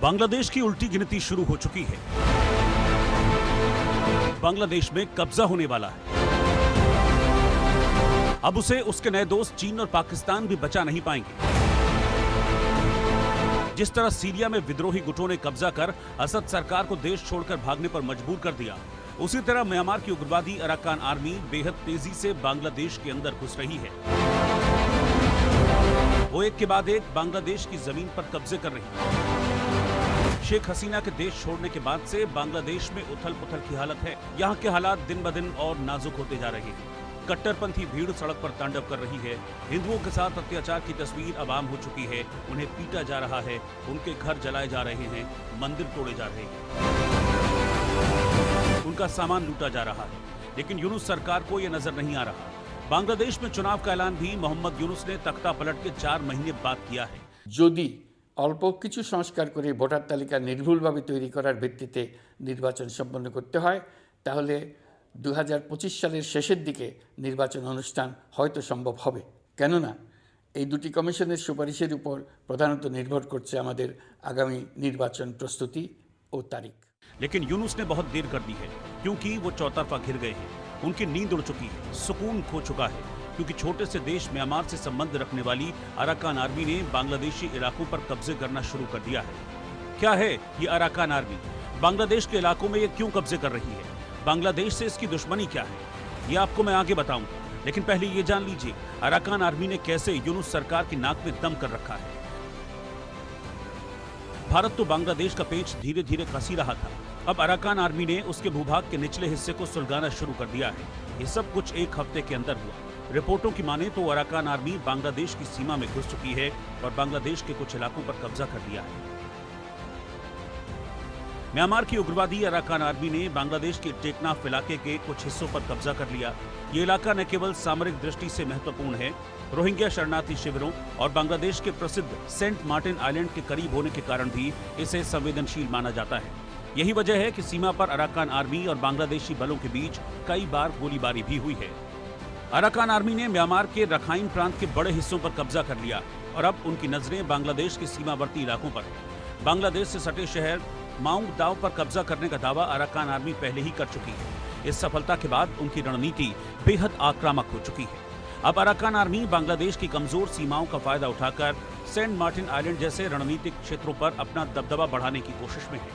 बांग्लादेश की उल्टी गिनती शुरू हो चुकी है। बांग्लादेश में कब्जा होने वाला है। अब उसे उसके नए दोस्त चीन और पाकिस्तान भी बचा नहीं पाएंगे। जिस तरह सीरिया में विद्रोही गुटों ने कब्जा कर असद सरकार को देश छोड़कर भागने पर मजबूर कर दिया, उसी तरह म्यांमार की उग्रवादी अराकान आर्मी बेहद तेजी से बांग्लादेश के अंदर घुस रही है। वो एक के बाद एक बांग्लादेश की जमीन पर कब्जे कर रही है। शेख हसीना के देश छोड़ने के बाद से बांग्लादेश में उथल पुथल की हालत है। यहाँ के हालात दिन ब दिन और नाजुक होते जा रहे हैं। कट्टरपंथी भीड़ सड़क पर तांडव कर रही है। हिंदुओं के साथ अत्याचार की तस्वीर अब आम हो चुकी है। उन्हें पीटा जा रहा है, उनके घर जलाए जा रहे हैं, मंदिर तोड़े जा रहे हैं, उनका सामान लूटा जा रहा है। लेकिन यूनुस सरकार को यह नजर नहीं आ रहा। बांग्लादेश में चुनाव का ऐलान भी मोहम्मद यूनुस ने तख्ता पलट के 4 महीने बाद किया है। যদি অল্প কিছু সংস্কার করে ভোটার তালিকা নির্ভুলভাবে তৈরি করার ভিত্তিতে নির্বাচন সম্পন্ন করতে হয়, তাহলে 2025 সালের শেষের দিকে নির্বাচন অনুষ্ঠান হয়তো সম্ভব হবে। কেননা এই দুটি কমিশনের সুপারিশের উপর প্রধানত নির্ভর করছে আমাদের আগামী নির্বাচন প্রস্তুতি ও তারিখ। लेकिन यूनुस ने बहुत देर कर दी है, क्योंकि वो चौतरफा घिर गए हैं। उनकी नींद उड़ चुकी है, सुकून खो चुका है, क्योंकि छोटे से देश म्यांमार से संबंध रखने वाली अराकान आर्मी ने बांग्लादेशी इलाकों पर कब्जे करना शुरू कर दिया है। क्या है ये अराकान आर्मी? बांग्लादेश के इलाकों में ये क्यों कब्जे कर रही है? बांग्लादेश से इसकी दुश्मनी क्या है? ये आपको मैं आगे बताऊंगा, लेकिन पहले ये जान लीजिए अराकान आर्मी ने कैसे यूनुस सरकार की नाक में दम कर रखा है। भारत तो बांग्लादेश का पेच धीरे धीरे कसी रहा था। अब अराकान आर्मी ने उसके भूभाग के निचले हिस्से को सुलगाना शुरू कर दिया है। ये सब कुछ एक हफ्ते के अंदर हुआ। रिपोर्टों की माने तो अराकान आर्मी बांग्लादेश की सीमा में घुस चुकी है और बांग्लादेश के कुछ इलाकों पर कब्जा कर लिया है। म्यांमार की उग्रवादी अराकान आर्मी ने बांग्लादेश के टेकनाफ इलाके के कुछ हिस्सों पर कब्जा कर लिया। ये इलाका न केवल सामरिक दृष्टि से महत्वपूर्ण है, रोहिंग्या शरणार्थी शिविरों और बांग्लादेश के प्रसिद्ध सेंट मार्टिन आइलैंड के करीब होने के कारण भी इसे संवेदनशील माना जाता है। यही वजह है कि सीमा पर अराकान आर्मी और बांग्लादेशी बलों के बीच कई बार गोलीबारी भी हुई है। अराकान आर्मी ने म्यांमार के रखाइन प्रांत के बड़े हिस्सों पर कब्जा कर लिया और अब उनकी नजरें बांग्लादेश के सीमावर्ती इलाकों पर है। बांग्लादेश से सटे शहर माउंग दाव पर कब्जा करने का दावा अराकान आर्मी पहले ही कर चुकी है। इस सफलता के बाद उनकी रणनीति बेहद आक्रामक हो चुकी है। अब अराकान आर्मी बांग्लादेश की कमजोर सीमाओं का फायदा उठाकर सेंट मार्टिन आइलैंड जैसे रणनीतिक क्षेत्रों पर अपना दबदबा बढ़ाने की कोशिश में है।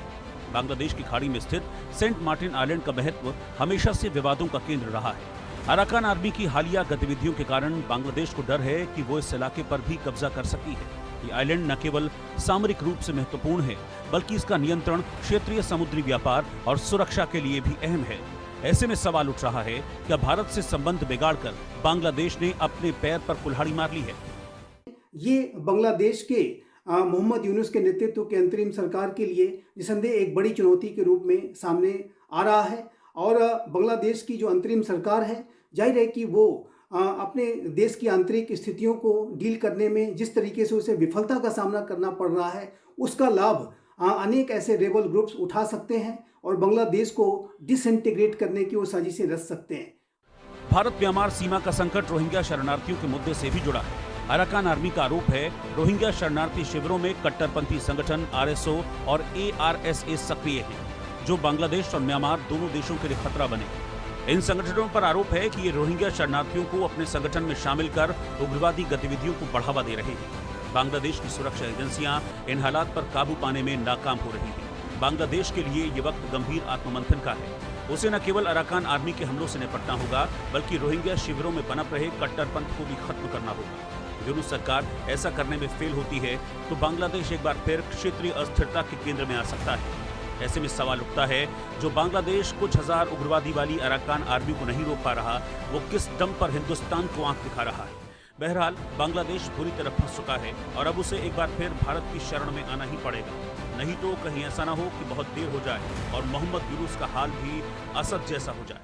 बांग्लादेश की खाड़ी में स्थित सेंट मार्टिन आइलैंड का महत्व हमेशा से विवादों का केंद्र रहा है। अराकान आर्मी की हालिया गतिविधियों के कारण बांग्लादेश को डर है कि वो इस इलाके पर भी कब्जा कर सकती है। ये आइलैंड न केवल सामरिक रूप से महत्वपूर्ण है, बल्कि इसका नियंत्रण क्षेत्रीय समुद्री व्यापार और सुरक्षा के लिए भी अहम है। ऐसे में सवाल उठ रहा है, क्या भारत से संबंध बिगाड़कर बांग्लादेश ने अपने पैर पर कुल्हाड़ी मार ली है? ये बांग्लादेश के मोहम्मद यूनुस के नेतृत्व के अंतरिम सरकार के लिए निसंदेह एक बड़ी चुनौती के रूप में सामने आ रहा है। और बांग्लादेश की जो अंतरिम सरकार है, जाहिर है कि वो अपने देश की आंतरिक स्थितियों को डील करने में जिस तरीके से उसे विफलता का सामना करना पड़ रहा है, उसका लाभ अनेक ऐसे रेबल ग्रुप्स उठा सकते हैं और बांग्लादेश को डिसइंटीग्रेट करने की वो साजिशें रच सकते हैं। भारत म्यांमार सीमा का संकट रोहिंग्या शरणार्थियों के मुद्दे से भी जुड़ा है। अराकान आर्मी का आरोप है, रोहिंग्या शरणार्थी शिविरों में कट्टरपंथी संगठन RSO और ARSA सक्रिय हैं, जो बांग्लादेश और म्यांमार दोनों देशों के लिए खतरा बने। इन संगठनों पर आरोप है कि ये रोहिंग्या शरणार्थियों को अपने संगठन में शामिल कर उग्रवादी गतिविधियों को बढ़ावा दे रहे हैं। बांग्लादेश की सुरक्षा एजेंसियां इन हालात पर काबू पाने में नाकाम हो रही हैं। बांग्लादेश के लिए ये वक्त गंभीर आत्ममंथन का है। उसे न केवल अराकान आर्मी के हमलों से निपटना होगा, बल्कि रोहिंग्या शिविरों में पनप रहे कट्टरपंथ को भी खत्म करना होगा। यूनुस सरकार ऐसा करने में फेल होती है तो बांग्लादेश एक बार फिर क्षेत्रीय अस्थिरता के केंद्र में आ सकता है। ऐसे में सवाल उठता है, जो बांग्लादेश कुछ हजार उग्रवादी वाली अराकान आर्मी को नहीं रोक पा रहा, वो किस दम पर हिंदुस्तान को आंख दिखा रहा है? बहरहाल बांग्लादेश बुरी तरह फंस चुका है और अब उसे एक बार फिर भारत की शरण में आना ही पड़ेगा। नहीं तो कहीं ऐसा ना हो कि बहुत देर हो जाए और मोहम्मद यूनुस का हाल भी असद जैसा हो जाए।